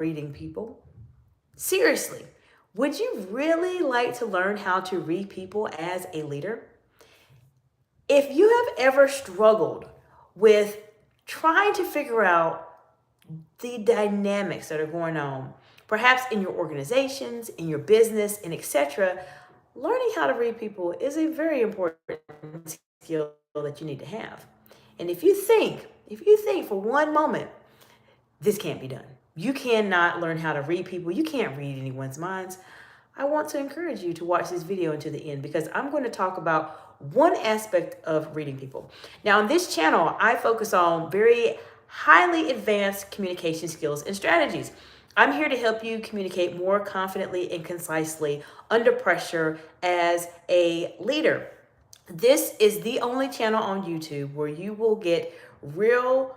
reading people? Seriously, would you really like to learn how to read people as a leader? If you have ever struggled with trying to figure out the dynamics that are going on, perhaps in your organizations, in your business, and etc., learning how to read people is a very important skill that you need to have. And if you think for one moment this can't be done. You cannot learn how to read people. You can't read anyone's minds. I want to encourage you to watch this video until the end because I'm going to talk about one aspect of reading people. Now, on this channel, I focus on very highly advanced communication skills and strategies. I'm here to help you communicate more confidently and concisely under pressure as a leader. This is the only channel on YouTube where you will get real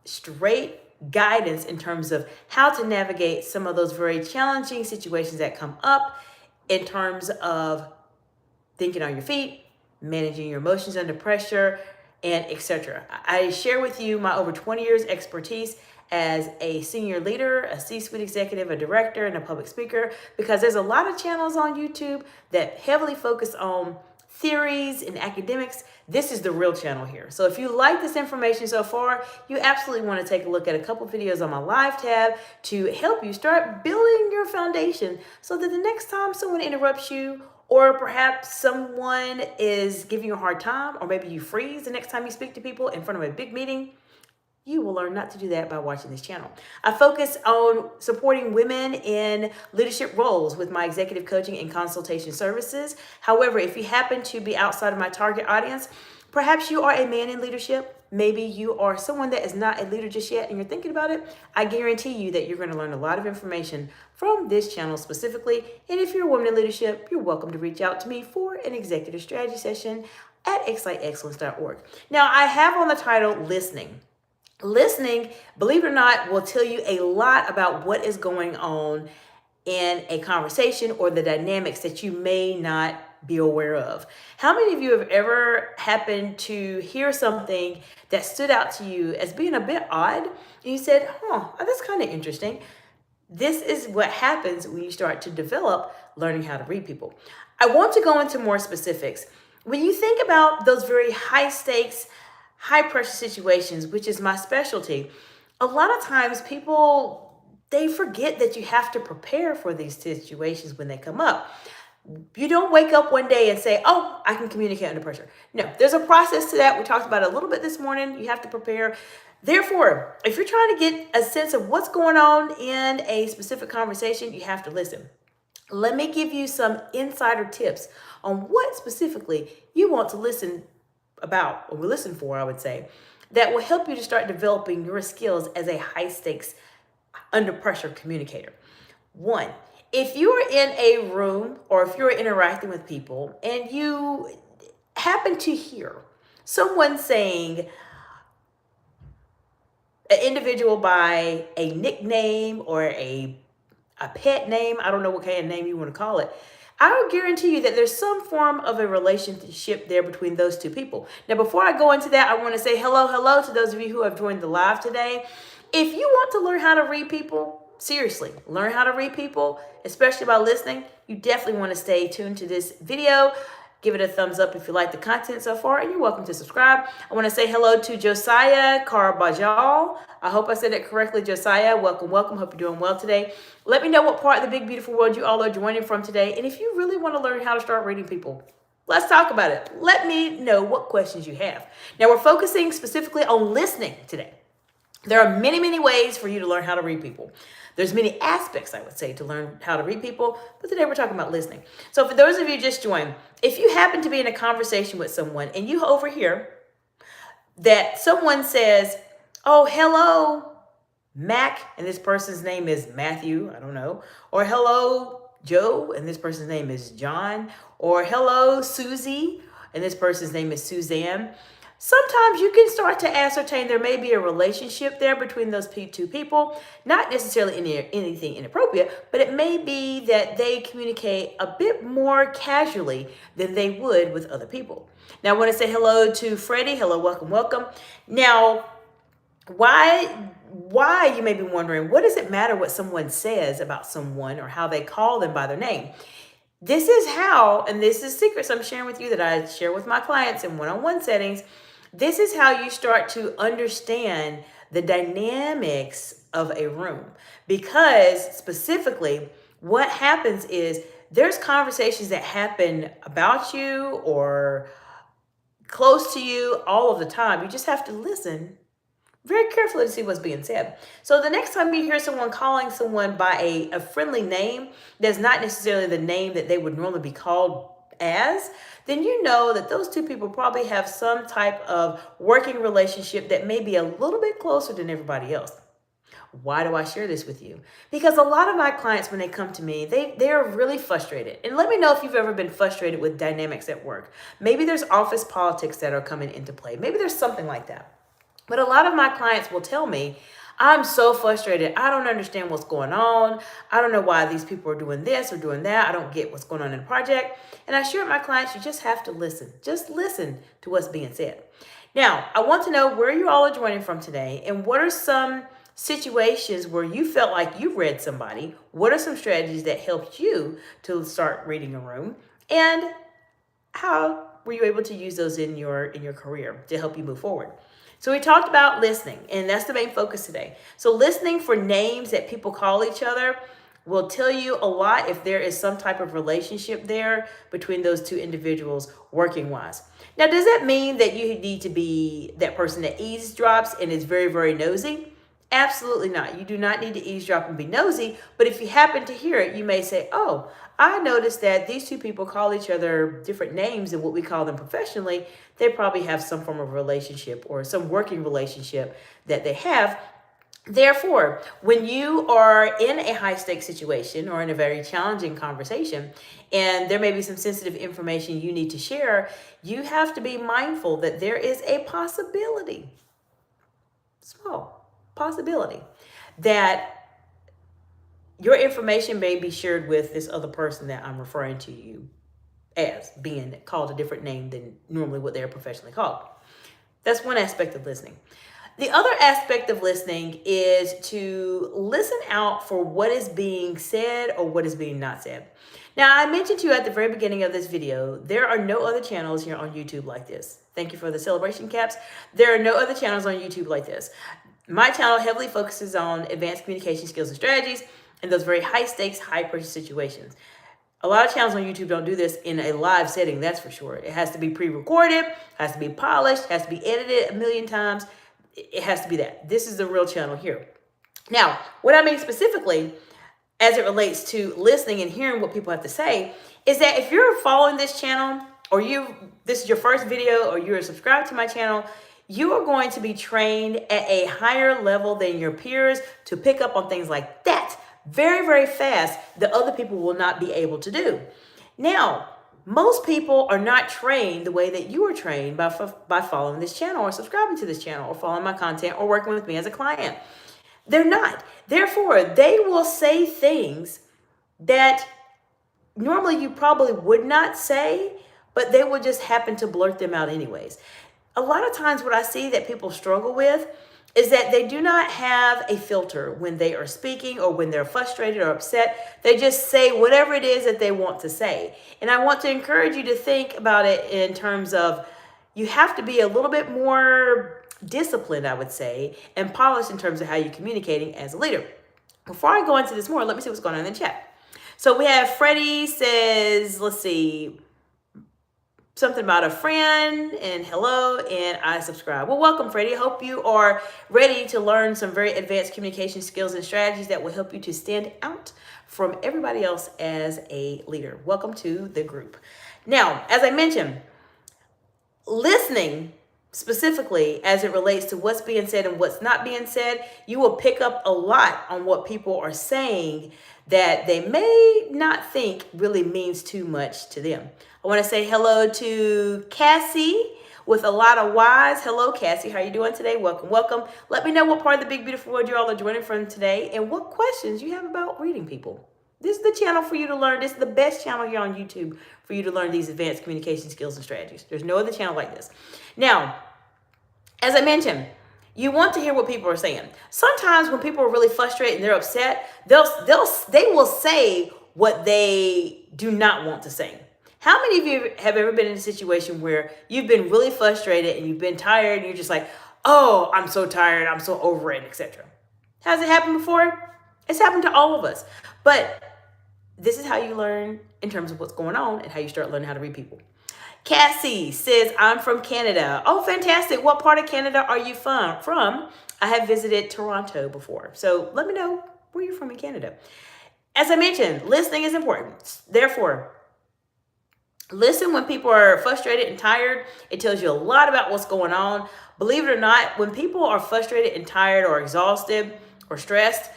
straight guidance in terms of how to navigate some of those very challenging situations that come up in terms of thinking on your feet, managing your emotions under pressure, and etc. I share with you my over 20 years expertise as a senior leader, a C-suite executive, a director, and a public speaker, because there's a lot of channels on YouTube that heavily focus on theories and academics. This is the real channel here. So if you like this information so far, you absolutely want to take a look at a couple videos on my live tab to help you start building your foundation so that the next time someone interrupts you, or perhaps someone is giving you a hard time, or maybe you freeze the next time you speak to people in front of a big meeting, you will learn not to do that by watching this channel. I focus on supporting women in leadership roles with my executive coaching and consultation services. However, if you happen to be outside of my target audience, perhaps you are a man in leadership, maybe you are someone that is not a leader just yet and you're thinking about it, I guarantee you that you're going to learn a lot of information from this channel specifically. And if you're a woman in leadership, you're welcome to reach out to me for an executive strategy session at exciteexcellence.org. Now, I have on the title Listening. Listening, believe it or not, will tell you a lot about what is going on in a conversation or the dynamics that you may not be aware of. How many of you have ever happened to hear something that stood out to you as being a bit odd? And you said, that's kind of interesting. This is what happens when you start to develop learning how to read people. I want to go into more specifics. When you think about those very high stakes, high pressure situations, which is my specialty, a lot of times people, they forget that you have to prepare for these situations when they come up. You don't wake up one day and say, oh, I can communicate under pressure. No, there's a process to that. We talked about it a little bit this morning. You have to prepare. Therefore, if you're trying to get a sense of what's going on in a specific conversation, you have to listen. Let me give you some insider tips on what specifically you want to listen about, or listen for, I would say, that will help you to start developing your skills as a high stakes, under pressure communicator. One, if you are in a room or if you're interacting with people and you happen to hear someone saying an individual by a nickname or a pet name, I don't know what kind of name you want to call it, I will guarantee you that there's some form of a relationship there between those two people. Now, before I go into that, I want to say hello to those of you who have joined the live today. If you want to learn how to read people, seriously, learn how to read people, especially by listening, you definitely want to stay tuned to this video. Give it a thumbs up if you like the content so far, and you're welcome to subscribe. I want to say hello to Josiah Carbajal. I hope I said that correctly, Josiah. Welcome. Hope you're doing well today. Let me know what part of the big, beautiful world you all are joining from today. And if you really want to learn how to start reading people, let's talk about it. Let me know what questions you have. Now, we're focusing specifically on listening today. There are many, many ways for you to learn how to read people. There's many aspects, I would say, to learn how to read people, but today we're talking about listening. So for those of you just joined, if you happen to be in a conversation with someone and you overhear that someone says, oh, hello, Mac, and this person's name is Matthew, I don't know, or hello, Joe, and this person's name is John, or hello, Susie, and this person's name is Suzanne. Sometimes you can start to ascertain there may be a relationship there between those two people, not necessarily anything inappropriate, but it may be that they communicate a bit more casually than they would with other people. Now, I want to say hello to Freddie. Hello, welcome. Now, why why, you may be wondering, what does it matter what someone says about someone or how they call them by their name? This is how, and this is secrets I'm sharing with you that I share with my clients in one-on-one settings. This is how you start to understand the dynamics of a room. Because specifically, what happens is there's conversations that happen about you or close to you all of the time. You just have to listen very carefully to see what's being said. So the next time you hear someone calling someone by a friendly name that's not necessarily the name that they would normally be called as, then you know that those two people probably have some type of working relationship that may be a little bit closer than everybody else. Why do I share this with you? Because a lot of my clients, when they come to me, they're really frustrated. And let me know if you've ever been frustrated with dynamics at work. Maybe there's office politics that are coming into play. Maybe there's something like that. But a lot of my clients will tell me, I'm so frustrated. I don't understand what's going on. I don't know why these people are doing this or doing that. I don't get what's going on in the project. And I share with my clients, you just have to listen. Just listen to what's being said. Now, I want to know where you all are joining from today and what are some situations where you felt like you read somebody. What are some strategies that helped you to start reading a room? And how were you able to use those in your career to help you move forward? So we talked about listening, and that's the main focus today. So listening for names that people call each other will tell you a lot if there is some type of relationship there between those two individuals working wise. Now, does that mean that you need to be that person that eavesdrops and is very, very nosy? Absolutely not. You do not need to eavesdrop and be nosy, but if you happen to hear it, you may say, oh, I noticed that these two people call each other different names than what we call them professionally. They probably have some form of relationship or some working relationship that they have. Therefore, when you are in a high stakes situation or in a very challenging conversation, and there may be some sensitive information you need to share, you have to be mindful that there is a possibility, small possibility, that your information may be shared with this other person that I'm referring to you as being called a different name than normally what they're professionally called. That's one aspect of listening. The other aspect of listening is to listen out for what is being said or what is being not said. Now, I mentioned to you at the very beginning of this video, there are no other channels here on YouTube like this. Thank you for the celebration caps. There are no other channels on YouTube like this. My channel heavily focuses on advanced communication skills and strategies in those very high stakes, high pressure situations. A lot of channels on YouTube don't do this in a live setting, that's for sure. It has to be pre-recorded, has to be polished, has to be edited a million times. It has to be that. This is the real channel here. Now, what I mean specifically as it relates to listening and hearing what people have to say is that if you're following this channel or this is your first video or you're subscribed to my channel, you are going to be trained at a higher level than your peers to pick up on things like that very, very fast that other people will not be able to do. Now, most people are not trained the way that you are trained by following this channel or subscribing to this channel or following my content or working with me as a client. They're not. Therefore, they will say things that normally you probably would not say, but they will just happen to blurt them out anyways. A lot of times what I see that people struggle with is that they do not have a filter when they are speaking or when they're frustrated or upset. They just say whatever it is that they want to say. And I want to encourage you to think about it in terms of you have to be a little bit more disciplined, I would say, and polished in terms of how you're communicating as a leader. Before I go into this more, let me see what's going on in the chat. So we have Freddie says, let's see, something about a friend and hello, and I subscribe. Well, welcome, Freddie. I hope you are ready to learn some very advanced communication skills and strategies that will help you to stand out from everybody else as a leader. Welcome to the group. Now, as I mentioned, listening specifically as it relates to what's being said and what's not being said, you will pick up a lot on what people are saying that they may not think really means too much to them. I want to say hello to Cassie with a lot of Y's. Hello, Cassie. How you doing today? Welcome, welcome. Let me know what part of the Big Beautiful World you all are joining from today and what questions you have about reading people. This is the channel for you to learn. This is the best channel here on YouTube for you to learn these advanced communication skills and strategies. There's no other channel like this. Now, as I mentioned, You want to hear what people are saying. Sometimes when people are really frustrated and they're upset, they will say what they do not want to say. How many of you have ever been in a situation where you've been really frustrated and you've been tired and you're just like, oh, I'm so tired, I'm so over it, etc. Has it happened before? It's happened to all of us. But this is how you learn in terms of what's going on and how you start learning how to read people. Cassie says, I'm from Canada. Oh, fantastic. What part of Canada are you from? I have visited Toronto before. So let me know where you're from in Canada. As I mentioned, listening is important. Therefore, listen when people are frustrated and tired. It tells you a lot about what's going on. Believe it or not, when people are frustrated and tired or exhausted or stressed,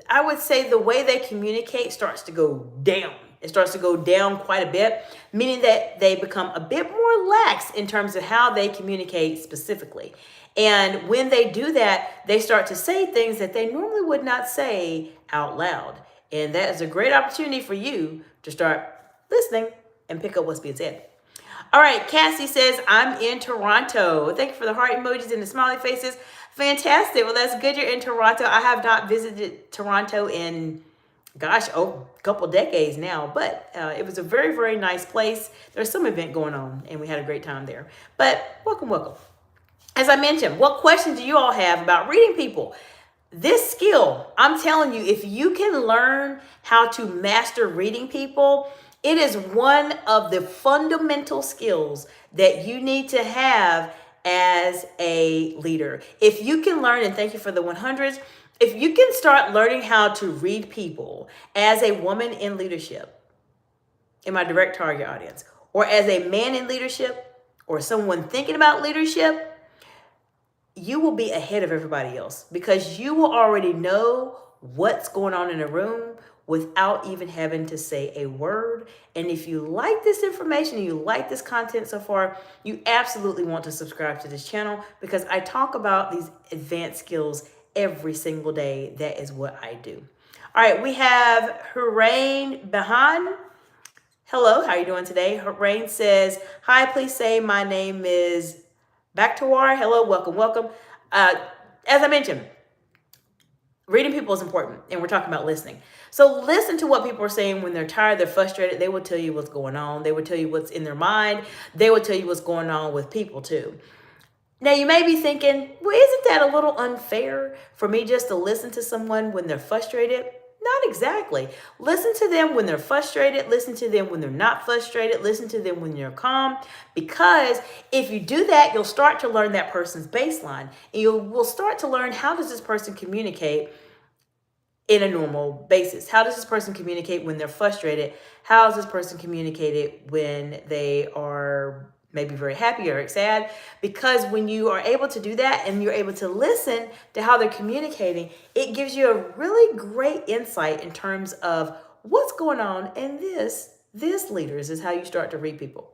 I would say the way they communicate starts to go down. It starts to go down quite a bit, meaning that they become a bit more lax in terms of how they communicate specifically. And when they do that, they start to say things that they normally would not say out loud. And that is a great opportunity for you to start listening and pick up what's being said. All right, Cassie says, I'm in Toronto. Thank you for the heart emojis and the smiley faces. Fantastic. Well, that's good you're in Toronto. I have not visited Toronto in, a couple decades now, but it was a very, very nice place. There's some event going on, and we had a great time there. But welcome. As I mentioned, what questions do you all have about reading people? This skill, I'm telling you, if you can learn how to master reading people, it is one of the fundamental skills that you need to have as a leader. If you can learn, and thank you for the 100s, if you can start learning how to read people as a woman in leadership, in my direct target audience, or as a man in leadership, or someone thinking about leadership, you will be ahead of everybody else because you will already know what's going on in a room without even having to say a word. And if you like this information and you like this content so far, you absolutely want to subscribe to this channel because I talk about these advanced skills every single day. That is what I do. All right, we have Hurain Bahan. Hello, how are you doing today? Hurain says, hi, please say my name is Bakhtiar. Hello, welcome. As I mentioned, reading people is important, and we're talking about listening. So listen to what people are saying when they're tired, they're frustrated. They will tell you what's going on. They will tell you what's in their mind. They will tell you what's going on with people too. Now, you may be thinking, well, isn't that a little unfair for me just to listen to someone when they're frustrated? Not exactly. Listen to them when they're frustrated. Listen to them when they're not frustrated. Listen to them when they're calm. Because if you do that, you'll start to learn that person's baseline. And you will start to learn, how does this person communicate in a normal basis? How does this person communicate when they're frustrated? How does this person communicate when they are maybe very happy or sad? Because when you are able to do that and you're able to listen to how they're communicating, it gives you a really great insight in terms of what's going on. And this leaders is how you start to read people.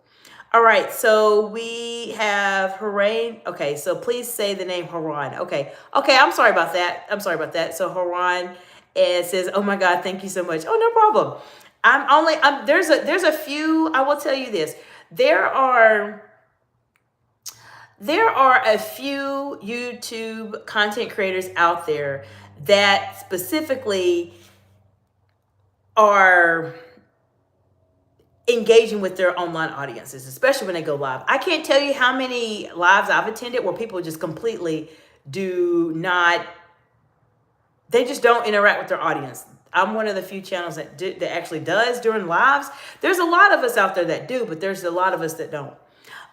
All right, so we have Hurain. Okay, so please say the name Haran. Okay, I'm sorry about that. So Haran says, oh my God, thank you so much. Oh, no problem. There's a few, I will tell you this. There are a few YouTube content creators out there that specifically are engaging with their online audiences, especially when they go live. I can't tell you how many lives I've attended where people just completely they just don't interact with their audience. I'm one of the few channels that actually does during lives. There's a lot of us out there that do, but there's a lot of us that don't.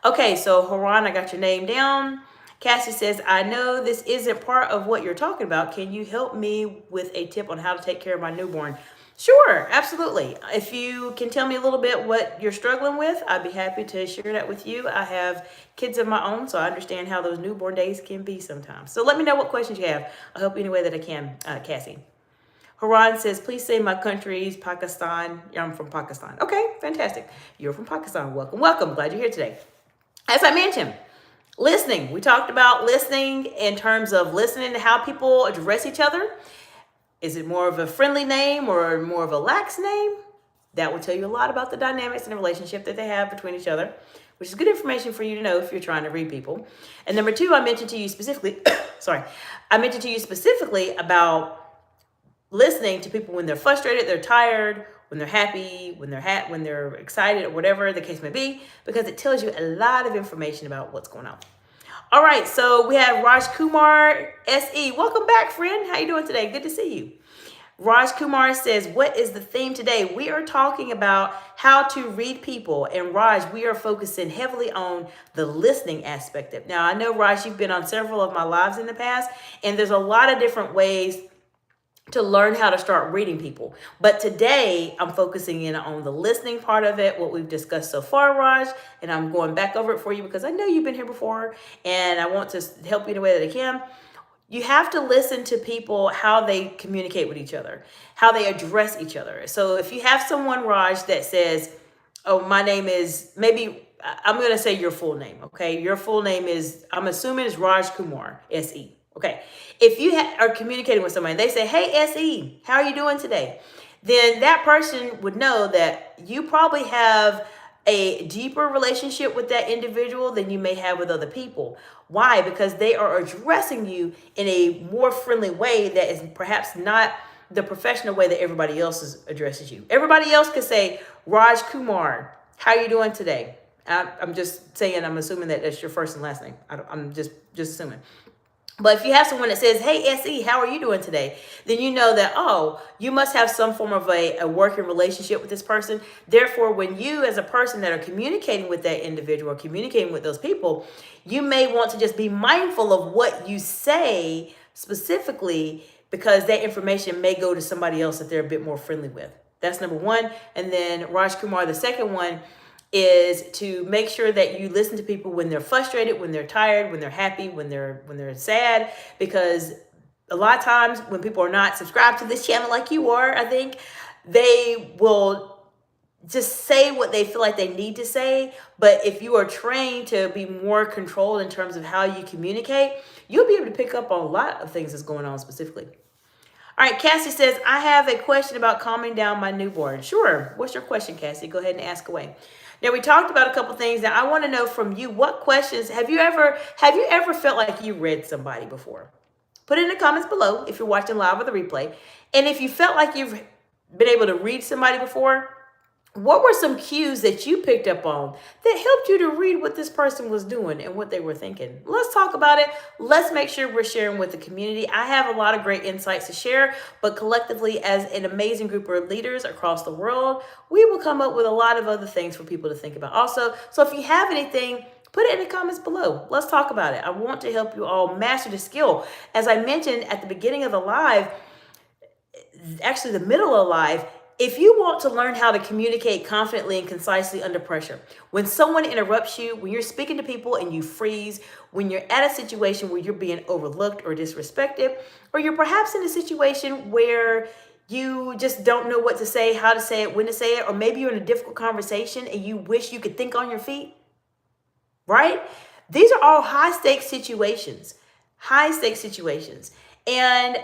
Okay, so Haran, I got your name down. Cassie says, I know this isn't part of what you're talking about. Can you help me with a tip on how to take care of my newborn? Sure, absolutely. If you can tell me a little bit what you're struggling with, I'd be happy to share that with you. I have kids of my own, so I understand how those newborn days can be sometimes. So let me know what questions you have. I'll help you any way that I can, Cassie. Haran says, please say my country's Pakistan. I'm from Pakistan. Okay, fantastic. You're from Pakistan. Welcome. Glad you're here today. As I mentioned, listening. We talked about listening in terms of listening to how people address each other. Is it more of a friendly name or more of a lax name? That will tell you a lot about the dynamics in the relationship that they have between each other. which is good information for you to know if you're trying to read people. And number two, I mentioned to you specifically, I mentioned to you specifically about listening to people when they're frustrated, they're tired, when they're happy, when they're excited, or whatever the case may be, because it tells you a lot of information about what's going on. All right, so we have Raj Kumar SE. Welcome back, friend. How you doing today? Good to see you. Raj Kumar says, what is the theme today? We are talking about how to read people. And Raj, we are focusing heavily on the listening aspect of it. Now, I know, Raj, you've been on several of my lives in the past, and there's a lot of different ways to learn how to start reading people. But today I'm focusing in on the listening part of it, what we've discussed so far, Raj, and I'm going back over it for you because I know you've been here before and I want to help you in a way that I can. You have to listen to people, how they communicate with each other, how they address each other. So if you have someone, Raj, that says, oh, my name is, maybe I'm going to say your full name, okay? Your full name is, I'm assuming it's Raj Kumar, SE. Okay, if you are communicating with somebody, they say, hey, SE, how are you doing today? Then that person would know that you probably have a deeper relationship with that individual than you may have with other people. Why? Because they are addressing you in a more friendly way that is perhaps not the professional way that everybody else addresses you. Everybody else could say, Raj Kumar, how are you doing today? I'm just saying, I'm assuming that that's your first and last name. I'm just assuming. But if you have someone that says, hey, SE, how are you doing today? Then you know that, oh, you must have some form of a working relationship with this person. Therefore, when you as a person that are communicating with that individual or communicating with those people, you may want to just be mindful of what you say specifically because that information may go to somebody else that they're a bit more friendly with. That's number one. And then Raj Kumar, the second one, is to make sure that you listen to people when they're frustrated, when they're tired, when they're happy, when they're sad, because a lot of times when people are not subscribed to this channel like you are, I think, they will just say what they feel like they need to say. But if you are trained to be more controlled in terms of how you communicate, you'll be able to pick up on a lot of things that's going on specifically. All right, Cassie says, I have a question about calming down my newborn. Sure. What's your question, Cassie? Go ahead and ask away. Now, we talked about a couple things. Now, I want to know from you, what questions have you ever felt like you read somebody before? Put it in the comments below if you're watching live or the replay. And if you felt like you've been able to read somebody before, what were some cues that you picked up on that helped you to read what this person was doing and what they were thinking? Let's talk about it. Let's make sure we're sharing with the community. I have a lot of great insights to share, but collectively as an amazing group of leaders across the world, we will come up with a lot of other things for people to think about also. So if you have anything, put it in the comments below. Let's talk about it. I want to help you all master the skill. As I mentioned at the beginning of the live, actually the middle of the live, if you want to learn how to communicate confidently and concisely under pressure, when someone interrupts you, when you're speaking to people and you freeze, when you're at a situation where you're being overlooked or disrespected, or you're perhaps in a situation where you just don't know what to say, how to say it, when to say it, or maybe you're in a difficult conversation and you wish you could think on your feet, right? These are all high-stakes situations, And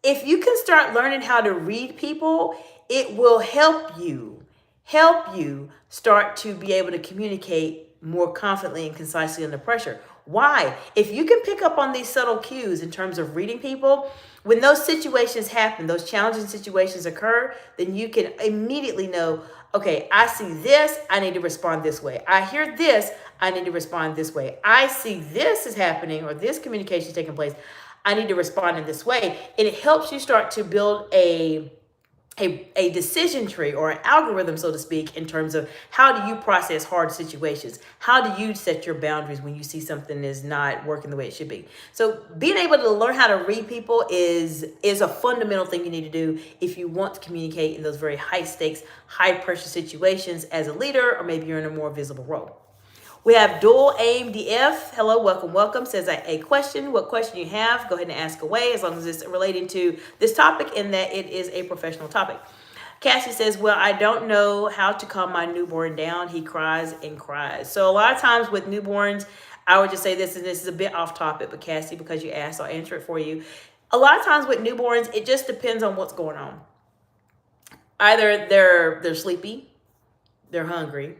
if you can start learning how to read people, it will help you start to be able to communicate more confidently and concisely under pressure. Why? If you can pick up on these subtle cues in terms of reading people, when those situations happen, those challenging situations occur, then you can immediately know, okay, I see this, I need to respond this way. I hear this, I need to respond this way. I see this is happening or this communication is taking place, I need to respond in this way. And it helps you start to build a decision tree or an algorithm, so to speak, in terms of how do you process hard situations? How do you set your boundaries when you see something is not working the way it should be? So being able to learn how to read people is a fundamental thing you need to do if you want to communicate in those very high stakes, high pressure situations as a leader, or maybe you're in a more visible role. We have Dual Aim DF. Hello, welcome. Says a question. What question you have? Go ahead and ask away as long as it's relating to this topic and that it is a professional topic. Cassie says, well, I don't know how to calm my newborn down. He cries and cries. So a lot of times with newborns, I would just say this, and this is a bit off topic, but Cassie, because you asked, I'll answer it for you. A lot of times with newborns, it just depends on what's going on. Either they're sleepy, they're hungry,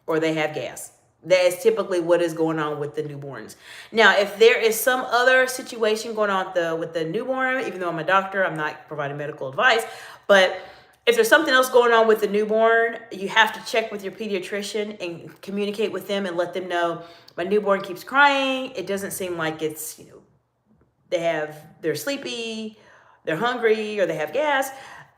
or they have gas. That is typically what is going on with the newborns. Now, if there is some other situation going on with the newborn, even though I'm a doctor, I'm not providing medical advice, but if there's something else going on with the newborn, you have to check with your pediatrician and communicate with them and let them know, my newborn keeps crying. It doesn't seem like it's, they're sleepy, they're hungry, or they have gas,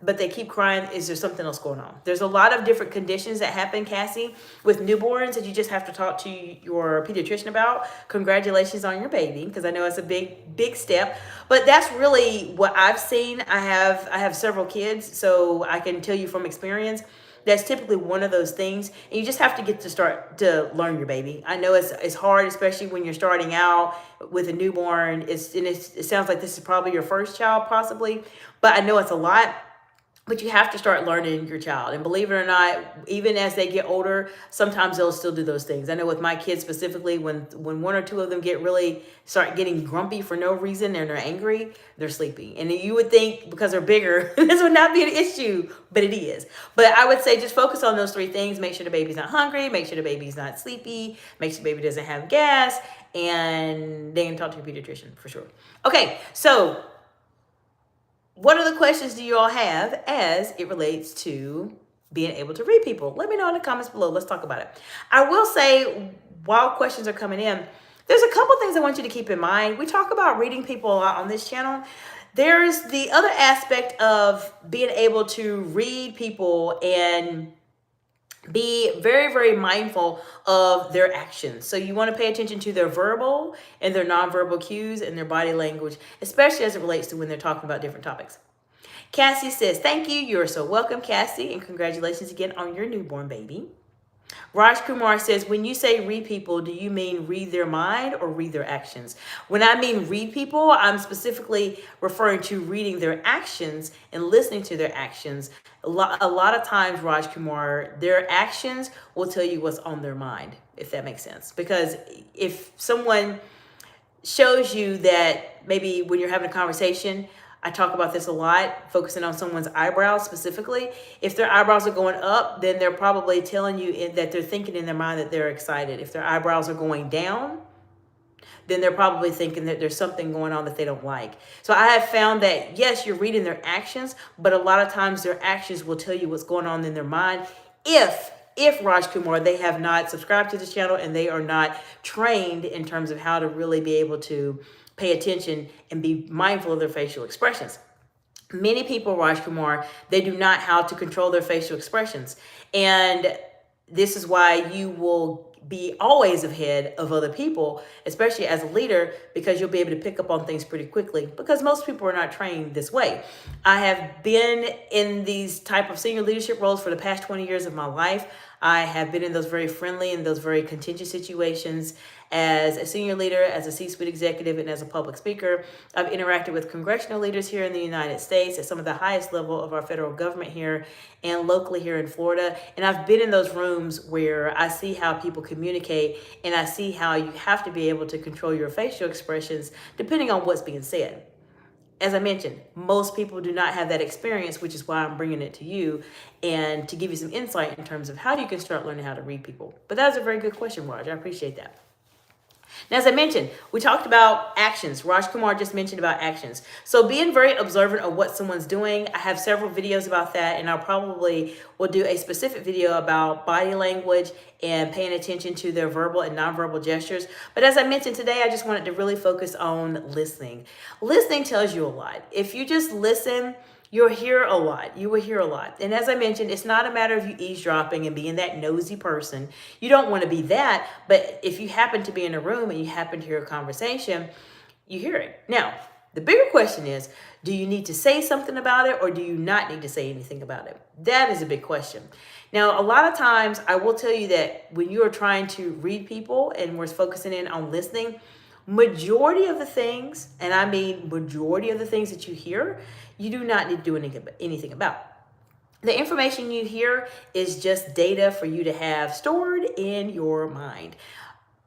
but they keep crying. Is there something else going on? There's a lot of different conditions that happen, Cassie, with newborns that you just have to talk to your pediatrician about. Congratulations on your baby, because I know it's a big step. But that's really what I've seen. I have several kids, so I can tell you from experience, that's typically one of those things. And you just have to start to learn your baby. I know it's hard, especially when you're starting out with a newborn. It sounds like this is probably your first child, possibly, but I know it's a lot. But you have to start learning your child. And believe it or not, even as they get older, sometimes they'll still do those things. I know with my kids specifically, when one or two of them start getting grumpy for no reason and they're angry, they're sleepy. And you would think because they're bigger, this would not be an issue, but it is. But I would say just focus on those three things. Make sure the baby's not hungry, make sure the baby's not sleepy, make sure the baby doesn't have gas, and then talk to your pediatrician for sure. Okay, so what other questions do you all have as it relates to being able to read people? Let me know in the comments below. Let's talk about it. I will say, while questions are coming in, there's a couple things I want you to keep in mind. We talk about reading people a lot on this channel. There's the other aspect of being able to read people and be very, very mindful of their actions. So you want to pay attention to their verbal and their nonverbal cues and their body language, especially as it relates to when they're talking about different topics. Cassie says, thank you. You're so welcome, Cassie, and congratulations again on your newborn baby. Raj Kumar says, when you say read people, do you mean read their mind or read their actions? When I mean read people, I'm specifically referring to reading their actions and listening to their actions. A lot of times, Raj Kumar, their actions will tell you what's on their mind, if that makes sense. Because if someone shows you that maybe when you're having a conversation, I talk about this a lot, focusing on someone's eyebrows specifically. If their eyebrows are going up, then they're probably telling you that they're thinking in their mind that they're excited. If their eyebrows are going down, then they're probably thinking that there's something going on that they don't like. So I have found that, yes, you're reading their actions, but a lot of times their actions will tell you what's going on in their mind. If Raj Kumar, they have not subscribed to this channel and they are not trained in terms of how to really be able to pay attention and be mindful of their facial expressions. Many people, Raj Kumar, they do not how to control their facial expressions. And this is why you will be always ahead of other people, especially as a leader, because you'll be able to pick up on things pretty quickly because most people are not trained this way. I have been in these type of senior leadership roles for the past 20 years of my life. I have been in those very friendly and those very contentious situations as a senior leader, as a C-suite executive, and as a public speaker. I've interacted with congressional leaders here in the United States at some of the highest level of our federal government here and locally here in Florida. And I've been in those rooms where I see how people communicate and I see how you have to be able to control your facial expressions depending on what's being said. As I mentioned, most people do not have that experience, which is why I'm bringing it to you and to give you some insight in terms of how you can start learning how to read people. But that's a very good question, Raj. I appreciate that. Now, as I mentioned, we talked about actions. Raj Kumar just mentioned about actions. So being very observant of what someone's doing. I have several videos about that, and I'll probably will do a specific video about body language and paying attention to their verbal and nonverbal gestures. But as I mentioned today, I just wanted to really focus on listening. Listening tells you a lot. If you just listen, you'll hear a lot. You will hear a lot. And as I mentioned, it's not a matter of you eavesdropping and being that nosy person. You don't want to be that. But if you happen to be in a room and you happen to hear a conversation, you hear it. Now, the bigger question is, do you need to say something about it or do you not need to say anything about it? That is a big question. Now, a lot of times I will tell you that when you are trying to read people and we're focusing in on listening, majority of the things, and I mean majority of the things that you hear, you do not need to do anything about. The information you hear is just data for you to have stored in your mind.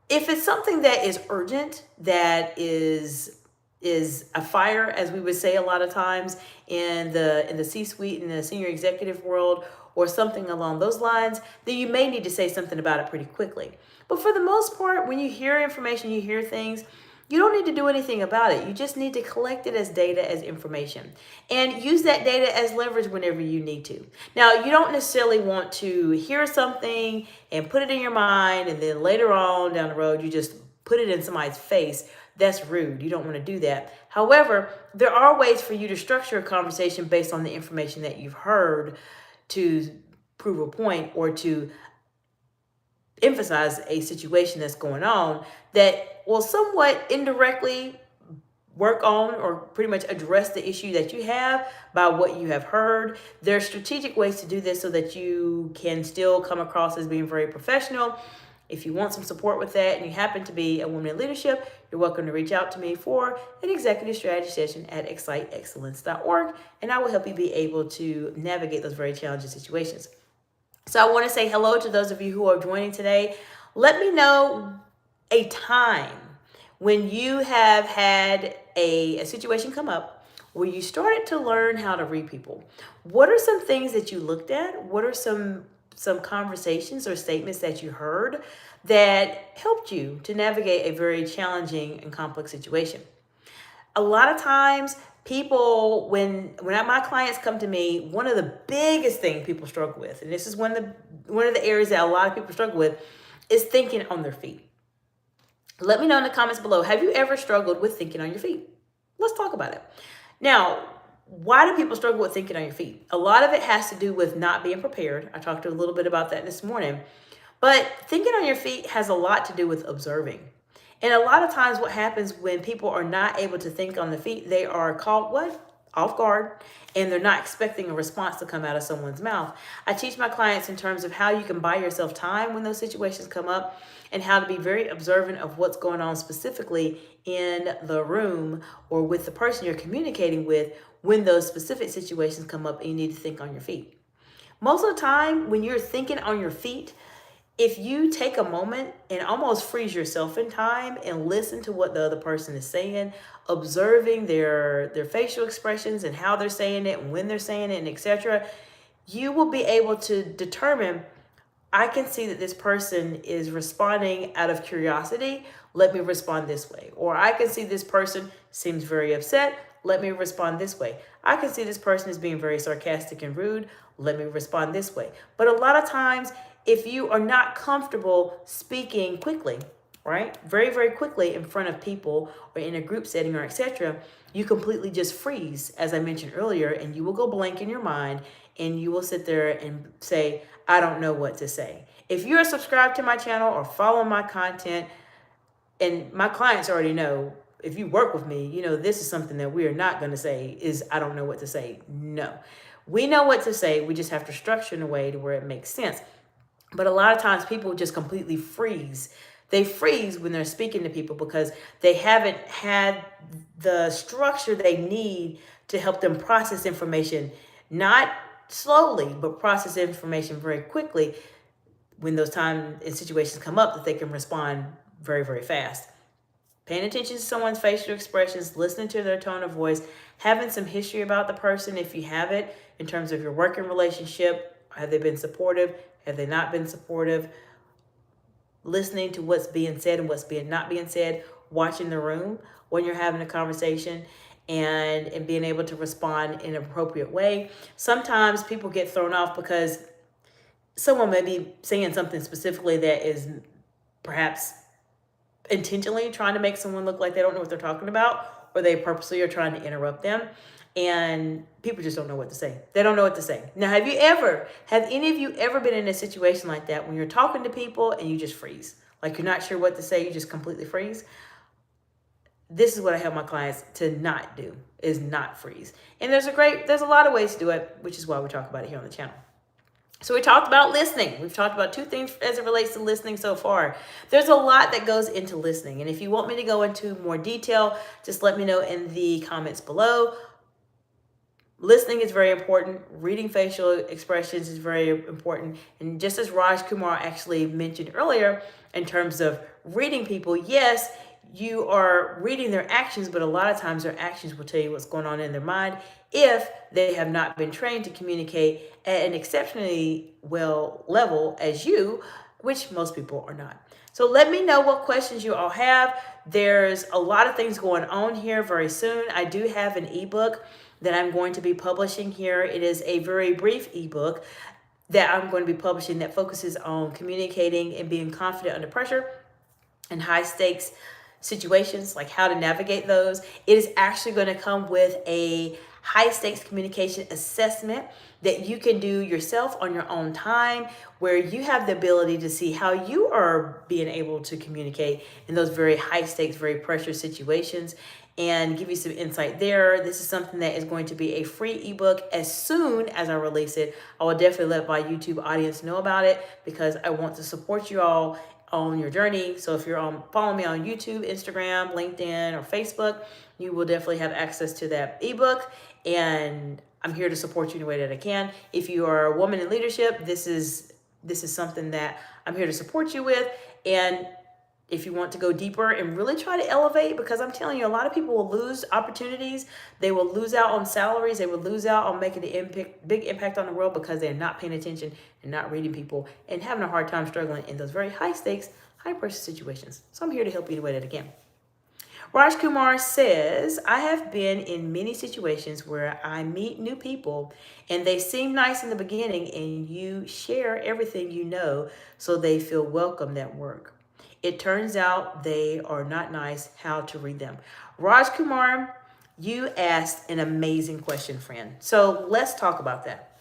If it's something that is urgent, that is is a fire, as we would say a lot of times in the C-suite, in the senior executive world, or something along those lines, then you may need to say something about it pretty quickly. But for the most part, when you hear information, you hear things, you don't need to do anything about it. You just need to collect it as data, as information, and use that data as leverage whenever you need to. Now, you don't necessarily want to hear something and put it in your mind, and then later on down the road, you just put it in somebody's face. That's rude. You don't want to do that. However, there are ways for you to structure a conversation based on the information that you've heard to prove a point or to emphasize a situation that's going on that will somewhat indirectly work on or pretty much address the issue that you have by what you have heard. There are strategic ways to do this so that you can still come across as being very professional. If you want some support with that and you happen to be a woman in leadership, you're welcome to reach out to me for an executive strategy session at exciteexcellence.org, and I will help you be able to navigate those very challenging situations. So I want to say hello to those of you who are joining today. Let me know a time when you have had a situation come up where you started to learn how to read people. What are some things that you looked at? What are some conversations or statements that you heard that helped you to navigate a very challenging and complex situation? A lot of times people, when my clients come to me, one of the biggest things people struggle with, and this is one of the areas that a lot of people struggle with, is thinking on their feet. Let me know in the comments below, have you ever struggled with thinking on your feet? Let's talk about it. Now, why do people struggle with thinking on your feet? A lot of it has to do with not being prepared. I talked a little bit about that this morning. But thinking on your feet has a lot to do with observing. And a lot of times what happens when people are not able to think on the feet, they are caught off guard, and they're not expecting a response to come out of someone's mouth. I teach my clients in terms of how you can buy yourself time when those situations come up and how to be very observant of what's going on specifically in the room or with the person you're communicating with when those specific situations come up and you need to think on your feet. Most of the time when you're thinking on your feet, if you take a moment and almost freeze yourself in time and listen to what the other person is saying, observing their facial expressions and how they're saying it and when they're saying it and etc., you will be able to determine, I can see that this person is responding out of curiosity. Let me respond this way. Or I can see this person seems very upset. Let me respond this way. I can see this person is being very sarcastic and rude. Let me respond this way. But a lot of times, if you are not comfortable speaking quickly, right, very, very quickly in front of people or in a group setting or etc., you completely just freeze, as I mentioned earlier, and you will go blank in your mind and you will sit there and say, I don't know what to say. If you're subscribed to my channel or follow my content, and my clients already know, if you work with me, you know this is something that we are not going to say is, I don't know what to say. No, we know what to say. We just have to structure in a way to where it makes sense. But a lot of times people just completely freeze. They freeze when they're speaking to people because they haven't had the structure they need to help them process information, not slowly, but process information very quickly when those times and situations come up that they can respond very, very fast. Paying attention to someone's facial expressions, listening to their tone of voice, having some history about the person if you have it in terms of your working relationship. Have they been supportive? Have they not been supportive? Listening to what's being said and what's not being said. Watching the room when you're having a conversation and being able to respond in an appropriate way. Sometimes people get thrown off because someone may be saying something specifically that is perhaps intentionally trying to make someone look like they don't know what they're talking about, or they purposely are trying to interrupt them. And people just don't know what to say. They don't know what to say. Now, have any of you ever been in a situation like that when you're talking to people and you just freeze? Like you're not sure what to say, you just completely freeze? This is what I help my clients to not do, is not freeze. And there's a lot of ways to do it, which is why we talk about it here on the channel. So we talked about listening. We've talked about two things as it relates to listening so far. There's a lot that goes into listening. And if you want me to go into more detail, just let me know in the comments below. Listening is very important. Reading facial expressions is very important. And just as Raj Kumar actually mentioned earlier, in terms of reading people, yes, you are reading their actions, but a lot of times their actions will tell you what's going on in their mind if they have not been trained to communicate at an exceptionally well level as you, which most people are not. So let me know what questions you all have. There's a lot of things going on here very soon. I do have an ebook that I'm going to be publishing here. It is a very brief ebook that I'm going to be publishing that focuses on communicating and being confident under pressure and high stakes situations, like how to navigate those. It is actually going to come with a high stakes communication assessment that you can do yourself on your own time, where you have the ability to see how you are being able to communicate in those very high stakes, very pressure situations, and give you some insight there. This is something that is going to be a free ebook. As soon as I release it, I will definitely let my YouTube audience know about it, because I want to support you all on your journey. So if you're following me on YouTube, Instagram, LinkedIn, or Facebook, you will definitely have access to that ebook. And I'm here to support you in the way that I can. If you are a woman in leadership, this is something that I'm here to support you with. And if you want to go deeper and really try to elevate, because I'm telling you, a lot of people will lose opportunities. They will lose out on salaries. They will lose out on making the big impact on the world because they're not paying attention and not reading people and having a hard time struggling in those very high stakes, high pressure situations. So I'm here to help you the way that I can. Raj Kumar says, I have been in many situations where I meet new people and they seem nice in the beginning, and you share everything you know so they feel welcomed at work. It turns out they are not nice. How to read them? Raj Kumar, you asked an amazing question, friend. So let's talk about that.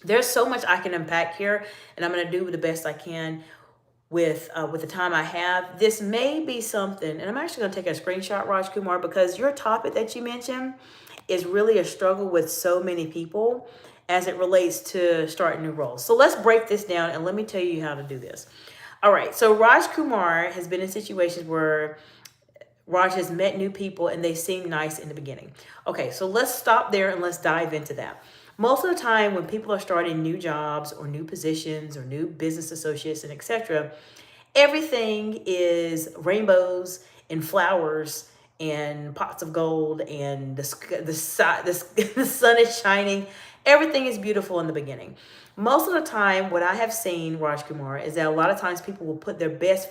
There's so much I can unpack here, and I'm going to do the best I can with the time I have. This may be something, and I'm actually going to take a screenshot, Raj Kumar, because your topic that you mentioned is really a struggle with so many people as it relates to starting new roles. So let's break this down, and let me tell you how to do this. All right, so Raj Kumar has been in situations where Raj has met new people and they seem nice in the beginning. Okay, so let's stop there and let's dive into that. Most of the time when people are starting new jobs or new positions or new business associates and etc., everything is rainbows and flowers and pots of gold, and the sun is shining. Everything is beautiful in the beginning. Most of the time, what I have seen, Raj Kumar, is that a lot of times people will put their best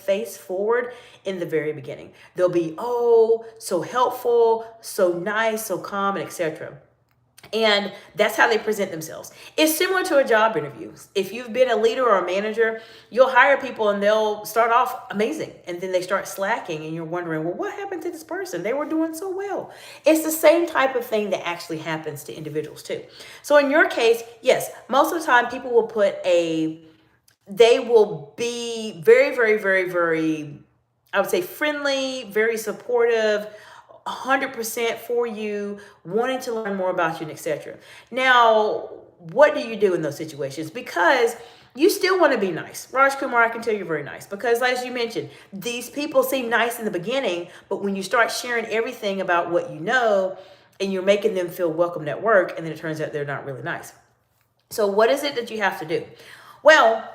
face forward in the very beginning. They'll be, oh, so helpful, so nice, so calm, and etc. And that's how they present themselves. It's similar to a job interview. If you've been a leader or a manager, you'll hire people and they'll start off amazing. And then they start slacking and you're wondering, well, what happened to this person? They were doing so well. It's the same type of thing that actually happens to individuals too. So in your case, yes, most of the time people will they will be very, very, very, very, I would say friendly, very supportive, 100% for you, wanting to learn more about you, and etc. Now, what do you do in those situations? Because you still want to be nice. Raj Kumar, I can tell you're very nice, because as you mentioned, these people seem nice in the beginning, but when you start sharing everything about what you know and you're making them feel welcomed at work, and then it turns out they're not really nice. So what is it that you have to do? Well,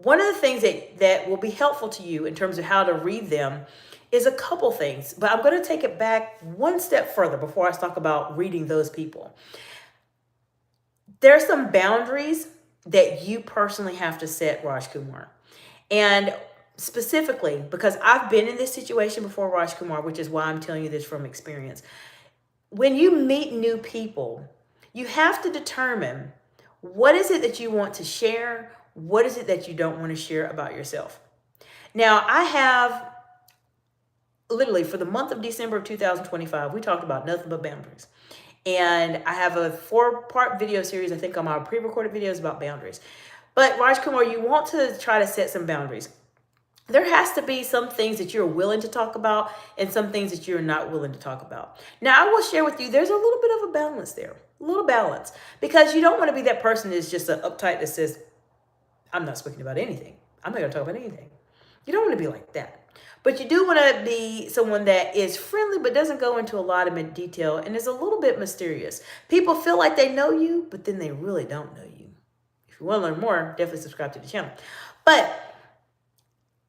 one of the things that will be helpful to you in terms of how to read them is a couple things, but I'm going to take it back one step further before I talk about reading those people. There are some boundaries that you personally have to set, Raj Kumar. And specifically, because I've been in this situation before, Raj Kumar, which is why I'm telling you this from experience. When you meet new people, you have to determine what is it that you want to share, what is it that you don't want to share about yourself. Now, I have literally for the month of December of 2025, we talked about nothing but boundaries. And I have a 4-part video series, I think, on my pre-recorded videos about boundaries. But Raj Kumar, you want to try to set some boundaries. There has to be some things that you're willing to talk about and some things that you're not willing to talk about. Now, I will share with you, there's a little bit of a balance there, a little balance, because you don't want to be that person that's just an uptight that says, I'm not speaking about anything. I'm not going to talk about anything. You don't want to be like that. But you do want to be someone that is friendly but doesn't go into a lot of detail and is a little bit mysterious. People feel like they know you, but then they really don't know you. If you want to learn more, definitely subscribe to the channel. But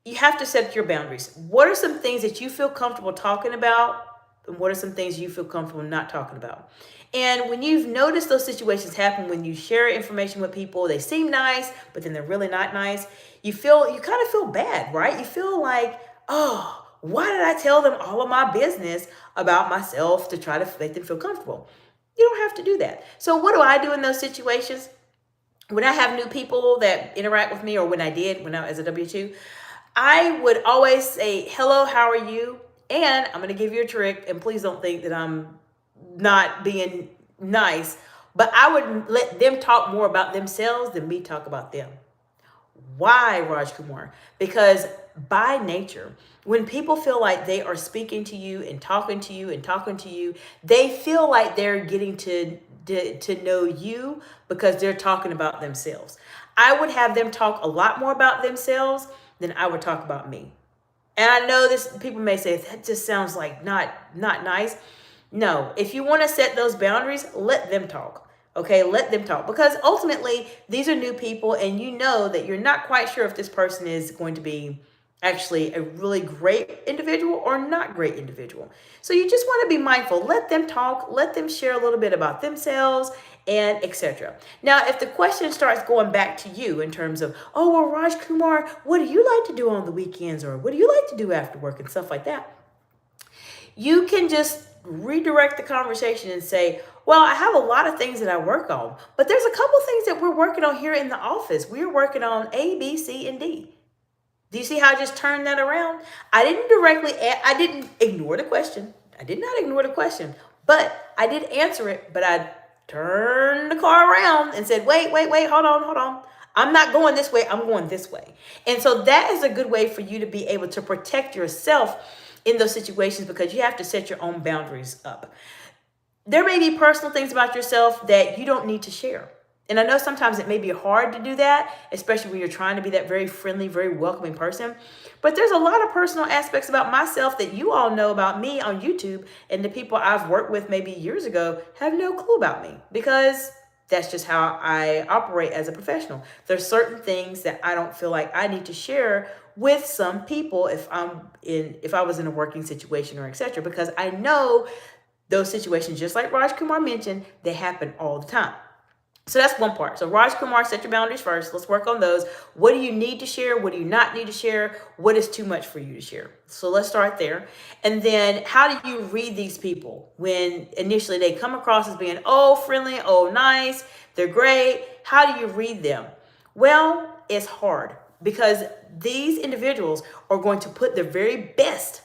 you have to set your boundaries. What are some things that you feel comfortable talking about? And what are some things you feel comfortable not talking about? And when you've noticed those situations happen, when you share information with people, they seem nice, but then they're really not nice, you kind of feel bad, right? You feel like, oh, why did I tell them all of my business about myself to try to make them feel comfortable? You don't have to do that. So what do I do in those situations? When I have new people that interact with me, or when I did, when I was a W-2, I would always say, hello, how are you? And I'm going to give you a trick, and please don't think that I'm not being nice, but I would let them talk more about themselves than me talk about them. Why, Raj Kumar? Because by nature, when people feel like they are speaking to you and talking to you and talking to you, they feel like they're getting to know you because they're talking about themselves. I would have them talk a lot more about themselves than I would talk about me. And I know this, people may say that just sounds like not nice. No, if you want to set those boundaries, let them talk. Okay, let them talk, because ultimately these are new people and you know that you're not quite sure if this person is going to be actually a really great individual or not great individual. So you just want to be mindful. Let them talk, let them share a little bit about themselves and etc. Now, if the question starts going back to you in terms of, oh, well, Raj Kumar, what do you like to do on the weekends, or what do you like to do after work and stuff like that? You can just redirect the conversation and say, well, I have a lot of things that I work on, but there's a couple things that we're working on here in the office. We're working on A, B, C, and D. Do you see how I just turned that around? I didn't ignore the question. I did not ignore the question, but I did answer it, but I turned the car around and said, wait, hold on. I'm not going this way. I'm going this way. And so that is a good way for you to be able to protect yourself in those situations, because you have to set your own boundaries up. There may be personal things about yourself that you don't need to share. And I know sometimes it may be hard to do that, especially when you're trying to be that very friendly, very welcoming person. But there's a lot of personal aspects about myself that you all know about me on YouTube, and the people I've worked with maybe years ago have no clue about me, because that's just how I operate as a professional. There's certain things that I don't feel like I need to share with some people if I was in a working situation or etc., because I know those situations, just like Raj Kumar mentioned, they happen all the time. So that's one part. So Raj Kumar, set your boundaries first. Let's work on those. What do you need to share? What do you not need to share? What is too much for you to share? So let's start there. And then how do you read these people when initially they come across as being, oh, friendly, oh, nice, they're great. How do you read them? Well, it's hard, because these individuals are going to put their very best,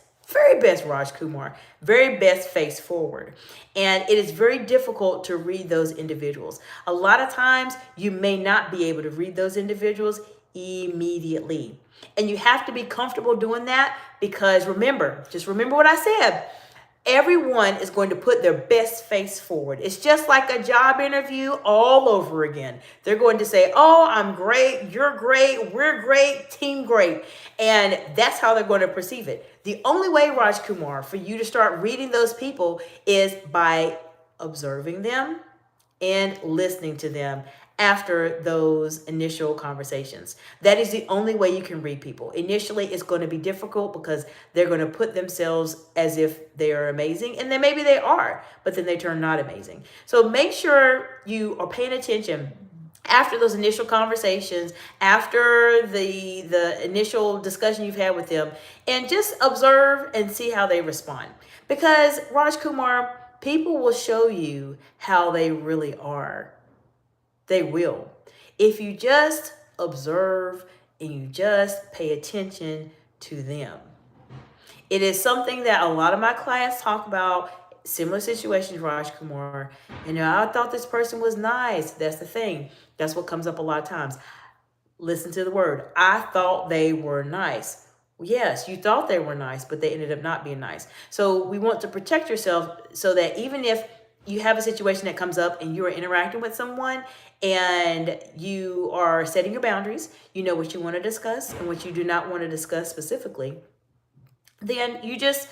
Raj Kumar, very best face forward. And it is very difficult to read those individuals. A lot of times you may not be able to read those individuals immediately. And you have to be comfortable doing that, because just remember what I said. Everyone is going to put their best face forward. It's just like a job interview all over again. They're going to say, oh, I'm great, you're great, we're great, team great. And that's how they're going to perceive it. The only way, Raj Kumar, for you to start reading those people is by observing them and listening to them after those initial conversations. That is the only way you can read people. Initially, it's going to be difficult because they're going to put themselves as if they are amazing, and then maybe they are, but then they turn not amazing. So make sure you are paying attention after those initial conversations, after the initial discussion you've had with them, and just observe and see how they respond. Because Raj Kumar, people will show you how they really are. They will. If you just observe and you just pay attention to them. It is something that a lot of my clients talk about, similar situations, Raj Kumar. I thought this person was nice. That's the thing. That's what comes up a lot of times. Listen to the word. I thought they were nice. Yes, you thought they were nice, but they ended up not being nice. So we want to protect yourself so that even if you have a situation that comes up and you are interacting with someone and you are setting your boundaries, you know what you want to discuss and what you do not want to discuss specifically, then you just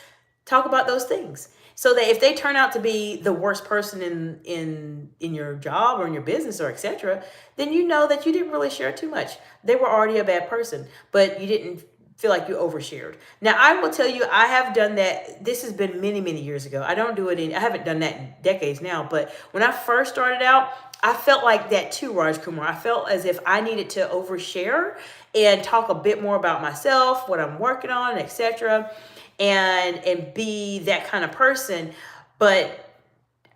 talk about those things. So that if they turn out to be the worst person in your job or in your business or etc., then you know that you didn't really share too much. They were already a bad person, but you didn't feel like you overshared. Now, I will tell you, I have done that. This has been many, many years ago. I don't do it I haven't done that in decades now. But when I first started out, I felt like that too, Raj Kumar. I felt as if I needed to overshare and talk a bit more about myself, what I'm working on, etc., and be that kind of person. But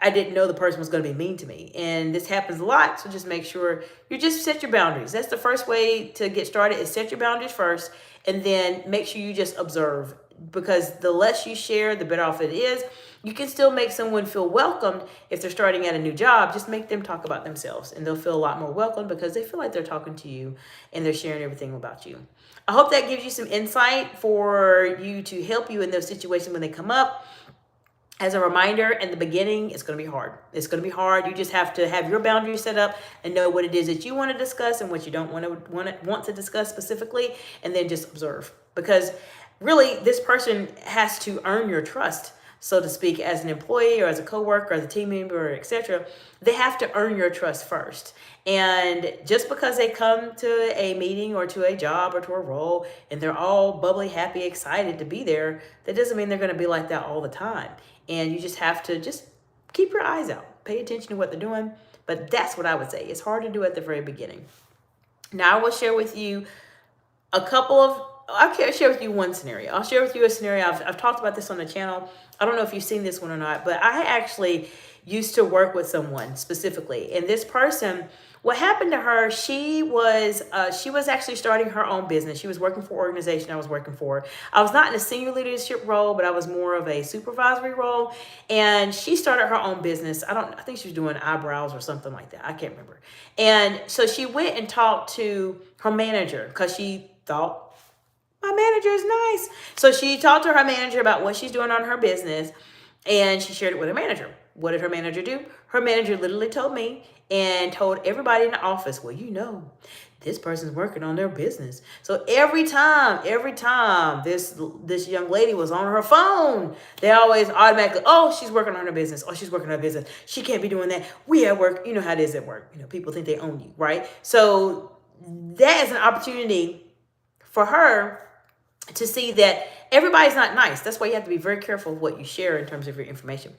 I didn't know the person was going to be mean to me. And this happens a lot. So just make sure you just set your boundaries. That's the first way to get started, is set your boundaries first. And then make sure you just observe, because the less you share, the better off it is. You can still make someone feel welcomed if they're starting at a new job. Just make them talk about themselves, and they'll feel a lot more welcome because they feel like they're talking to you and they're sharing everything about you. I hope that gives you some insight for you to help you in those situations when they come up. As a reminder, in the beginning, it's going to be hard. It's going to be hard. You just have to have your boundaries set up and know what it is that you want to discuss and what you don't want to discuss specifically, and then just observe. Because really, this person has to earn your trust, so to speak, as an employee or as a coworker, as a team member, etc. They have to earn your trust first. And just because they come to a meeting or to a job or to a role and they're all bubbly, happy, excited to be there, that doesn't mean they're going to be like that all the time. And you just have to just keep your eyes out, pay attention to what they're doing. But that's what I would say. It's hard to do at the very beginning. Now I will share with you I'll share with you one scenario. I'll share with you a scenario. I've talked about this on the channel. I don't know if you've seen this one or not, but I actually used to work with someone specifically. And this person, what happened to her, she was actually starting her own business. She was working for an organization I was working for. I was not in a senior leadership role, but I was more of a supervisory role. And she started her own business. I think she was doing eyebrows or something like that. I can't remember. And so she went and talked to her manager because she thought, my manager is nice. So she talked to her manager about what she's doing on her business, and she shared it with her manager. What did her manager do? Her manager literally told me and told everybody in the office, well, this person's working on their business. So every time this young lady was on her phone, they always automatically, oh, she's working on her business. Oh, she's working on her business. She can't be doing that. We at work. You know how it is at work. People think they own you, right? So that is an opportunity for her to see that everybody's not nice. That's why you have to be very careful of what you share in terms of your information.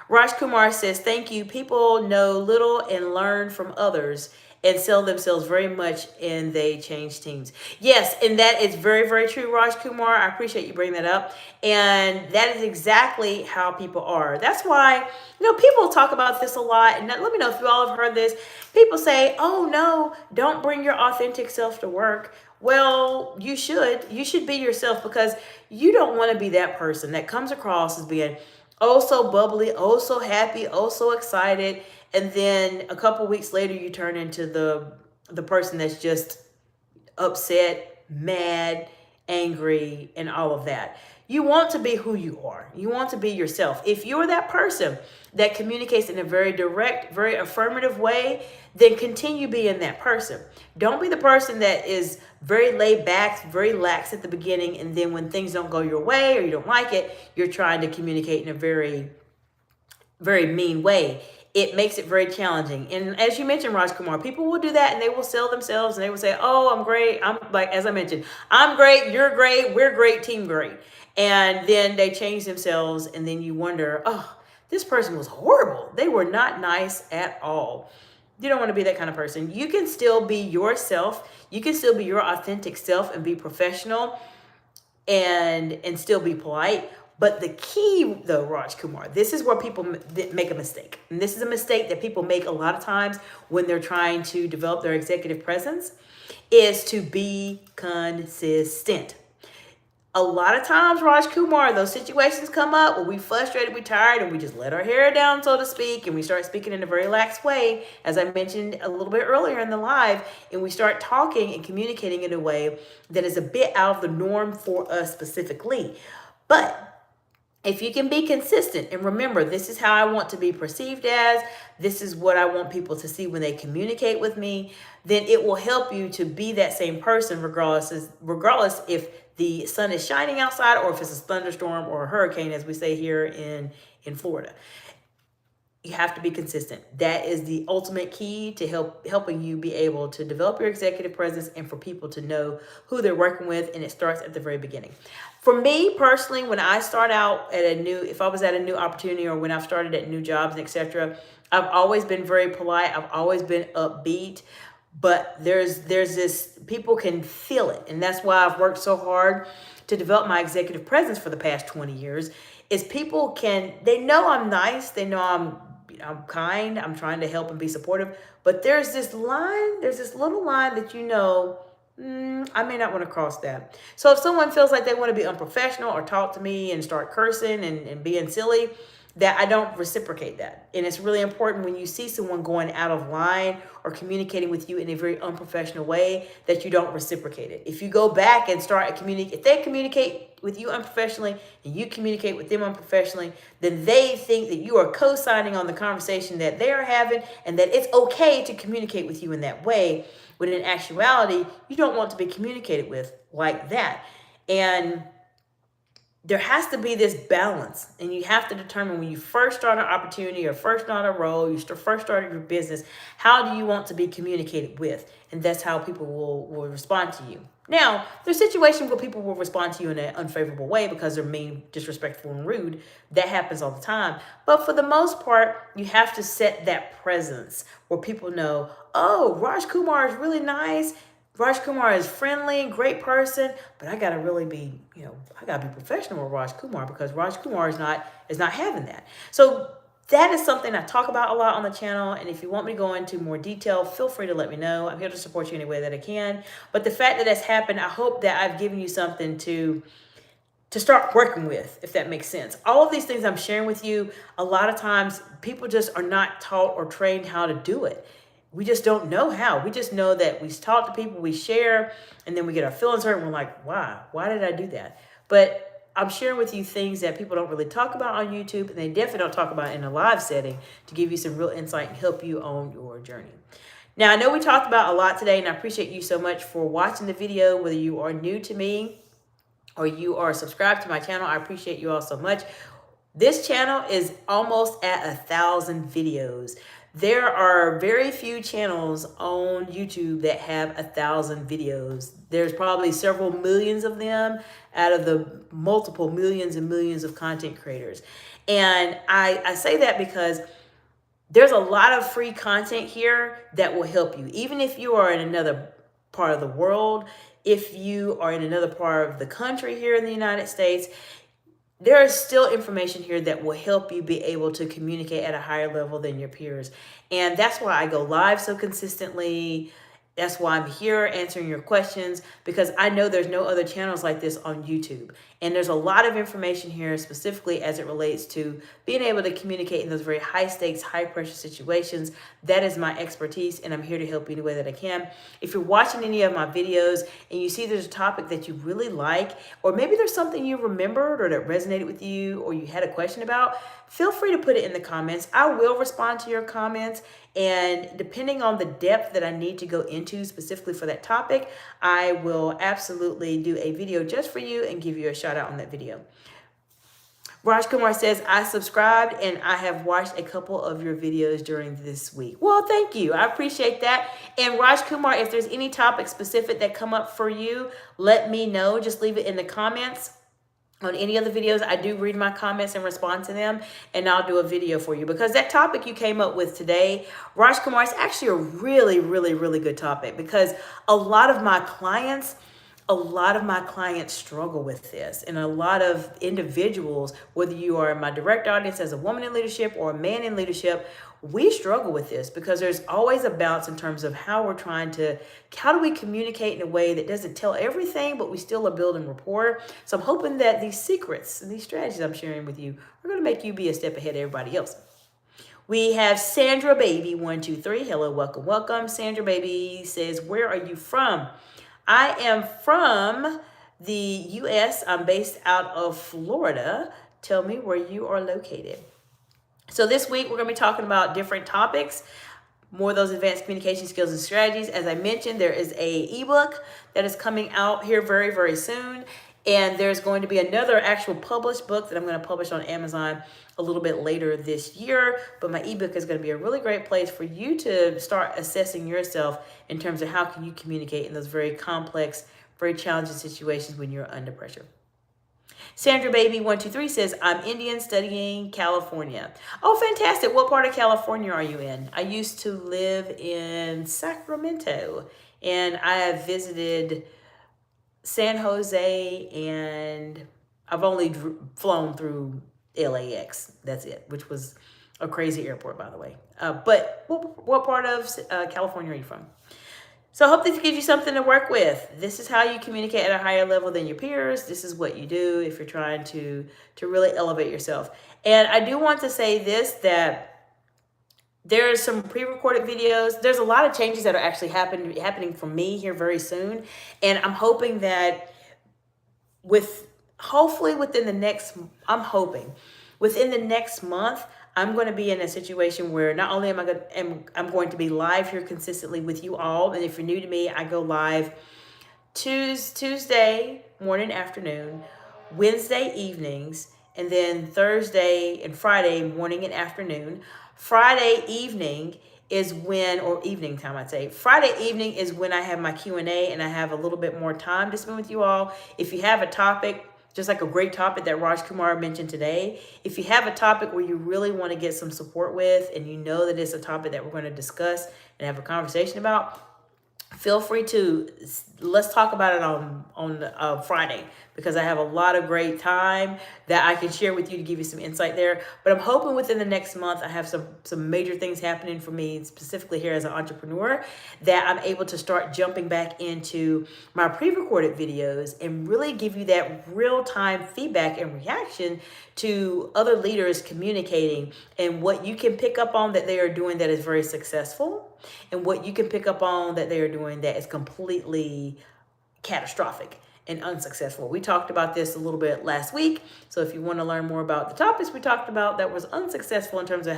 Raj Kumar says, thank you. People know little and learn from others and sell themselves very much, and they change teams. Yes, and that is very, very true, Raj Kumar. I appreciate you bringing that up. And that is exactly how people are. That's why, people talk about this a lot. And let me know if you all have heard this. People say, oh, no, don't bring your authentic self to work. Well, you should. You should be yourself, because you don't want to be that person that comes across as being oh so bubbly, oh so happy, oh so excited, and then a couple weeks later you turn into the person that's just upset, mad, angry, and all of that. You want to be who you are. You want to be yourself. If you're that person that communicates in a very direct, very affirmative way, then continue being that person. Don't be the person that is very laid back, very lax at the beginning, and then when things don't go your way or you don't like it, you're trying to communicate in a very, very mean way. It makes it very challenging. And as you mentioned, Raj Kumar, people will do that and they will sell themselves and they will say, oh, I'm great. I'm like, as I mentioned, I'm great. You're great. We're great. Team great. And then they change themselves. And then you wonder, oh, this person was horrible. They were not nice at all. You don't want to be that kind of person. You can still be yourself. You can still be your authentic self and be professional and still be polite. But the key, though, Raj Kumar, this is where people make a mistake. And this is a mistake that people make a lot of times when they're trying to develop their executive presence, is to be consistent. A lot of times, Raj Kumar, those situations come up where we frustrated, we tired, and we just let our hair down, so to speak, and we start speaking in a very lax way, as I mentioned a little bit earlier in the live, and we start talking and communicating in a way that is a bit out of the norm for us specifically. But if you can be consistent and remember, this is how I want to be perceived as, this is what I want people to see when they communicate with me, then it will help you to be that same person regardless if the sun is shining outside or if it's a thunderstorm or a hurricane, as we say here in Florida. you have to be consistent. That is the ultimate key to helping you be able to develop your executive presence and for people to know who they're working with. And it starts at the very beginning. For me personally, when I start out at if I was at a new opportunity or when I've started at new jobs and etc., I've always been very polite. I've always been upbeat. But there's this, people can feel it. And that's why I've worked so hard to develop my executive presence for the past 20 years, is people they know I'm nice. They know I'm kind. I'm trying to help and be supportive. But there's this little line that I may not want to cross that. So if someone feels like they want to be unprofessional or talk to me and start cursing and being silly, that I don't reciprocate that. And it's really important when you see someone going out of line or communicating with you in a very unprofessional way that you don't reciprocate it. If you go back and start if they communicate with you unprofessionally and you communicate with them unprofessionally, then they think that you are co-signing on the conversation that they are having and that it's okay to communicate with you in that way, when in actuality, you don't want to be communicated with like that. And there has to be this balance, and you have to determine when you first start an opportunity or first start a role, first started your business, how do you want to be communicated with? And that's how people will respond to you. Now, there's situations where people will respond to you in an unfavorable way because they're mean, disrespectful, and rude. That happens all the time. But for the most part, you have to set that presence where people know, oh, Raj Kumar is really nice. Raj Kumar is friendly, great person, but I gotta really be, I gotta be professional with Raj Kumar because Raj Kumar is not having that. So that is something I talk about a lot on the channel. And if you want me to go into more detail, feel free to let me know. I'm here to support you any way that I can. But the fact that that's happened, I hope that I've given you something to start working with, if that makes sense. All of these things I'm sharing with you, a lot of times people just are not taught or trained how to do it. We just don't know how. We just know that we talk to people, we share, and then we get our feelings hurt, and we're like, wow, why did I do that? But I'm sharing with you things that people don't really talk about on YouTube, and they definitely don't talk about in a live setting to give you some real insight and help you on your journey. Now, I know we talked about a lot today, and I appreciate you so much for watching the video, whether you are new to me or you are subscribed to my channel. I appreciate you all so much. This channel is almost at 1,000 videos. There are very few channels on YouTube that have 1,000 videos. There's probably several millions of them out of the multiple millions and millions of content creators. And I say that because there's a lot of free content here that will help you. Even if you are in another part of the world, if you are in another part of the country here in the United States, there is still information here that will help you be able to communicate at a higher level than your peers. And that's why I go live so consistently. That's why I'm here answering your questions, because I know there's no other channels like this on YouTube. And there's a lot of information here specifically as it relates to being able to communicate in those very high stakes, high pressure situations. That is my expertise, and I'm here to help you any way that I can. If you're watching any of my videos and you see there's a topic that you really like, or maybe there's something you remembered or that resonated with you or you had a question about, feel free to put it in the comments. I will respond to your comments. And depending on the depth that I need to go into specifically for that topic, I will absolutely do a video just for you and give you a shout out on that video. Raj Kumar says, I subscribed and I have watched a couple of your videos during this week. Well, thank you. I appreciate that. And Raj Kumar, if there's any topic specific that come up for you, let me know. Just leave it in the comments. On any of the videos, I do read my comments and respond to them, and I'll do a video for you, because that topic you came up with today, Raj Kumar, is actually a really, really, really good topic, because a lot of my clients struggle with this, and a lot of individuals, whether you are in my direct audience as a woman in leadership or a man in leadership, we struggle with this because there's always a balance in terms of how do we communicate in a way that doesn't tell everything, but we still are building rapport. So I'm hoping that these secrets and these strategies I'm sharing with you are going to make you be a step ahead of everybody else. We have Sandra Baby 123. Hello, welcome, welcome. Sandra Baby says, where are you from? I am from the U.S. I'm based out of Florida. Tell me where you are located. So this week, we're going to be talking about different topics, more of those advanced communication skills and strategies. As I mentioned, there is an ebook that is coming out here very, very soon. And there's going to be another actual published book that I'm going to publish on Amazon a little bit later this year. But my ebook is going to be a really great place for you to start assessing yourself in terms of how can you communicate in those very complex, very challenging situations when you're under pressure. Sandra Baby 123 says, I'm Indian studying California. Oh, fantastic. What part of California are you in? I used to live in Sacramento, and I have visited San Jose, and I've only flown through LAX. That's it, which was a crazy airport, by the way. But what part of California are you from? So I hope this gives you something to work with. This is how you communicate at a higher level than your peers. This is what you do if you're trying to really elevate yourself. And I do want to say this, that there's some pre-recorded videos. There's a lot of changes that are actually happening for me here very soon. And I'm hoping that hopefully within the next month, I'm going to be in a situation where not only I'm going to be live here consistently with you all. And if you're new to me, I go live Tuesday morning, afternoon, Wednesday evenings, and then Thursday and Friday morning and afternoon. Friday evening is when, or evening time, I'd say. Friday evening is when I have my Q&A, and I have a little bit more time to spend with you all. If you have a topic, just like a great topic that Raj Kumar mentioned today, if you have a topic where you really want to get some support with, and you know that it's a topic that we're going to discuss and have a conversation about, feel free to, let's talk about it on Friday, because I have a lot of great time that I can share with you to give you some insight there. But I'm hoping within the next month, I have some major things happening for me, specifically here as an entrepreneur, that I'm able to start jumping back into my pre-recorded videos and really give you that real-time feedback and reaction to other leaders communicating, and what you can pick up on that they are doing that is very successful, and what you can pick up on that they are doing that is completely catastrophic and unsuccessful. We talked about this a little bit last week. So if you want to learn more about the topics we talked about that was unsuccessful in terms of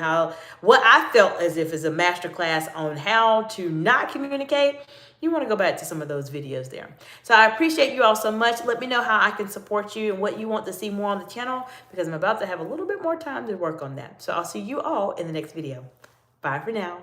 what I felt as if is a masterclass on how to not communicate, you want to go back to some of those videos there. So I appreciate you all so much. Let me know how I can support you and what you want to see more on the channel, because I'm about to have a little bit more time to work on that. So I'll see you all in the next video. Bye for now.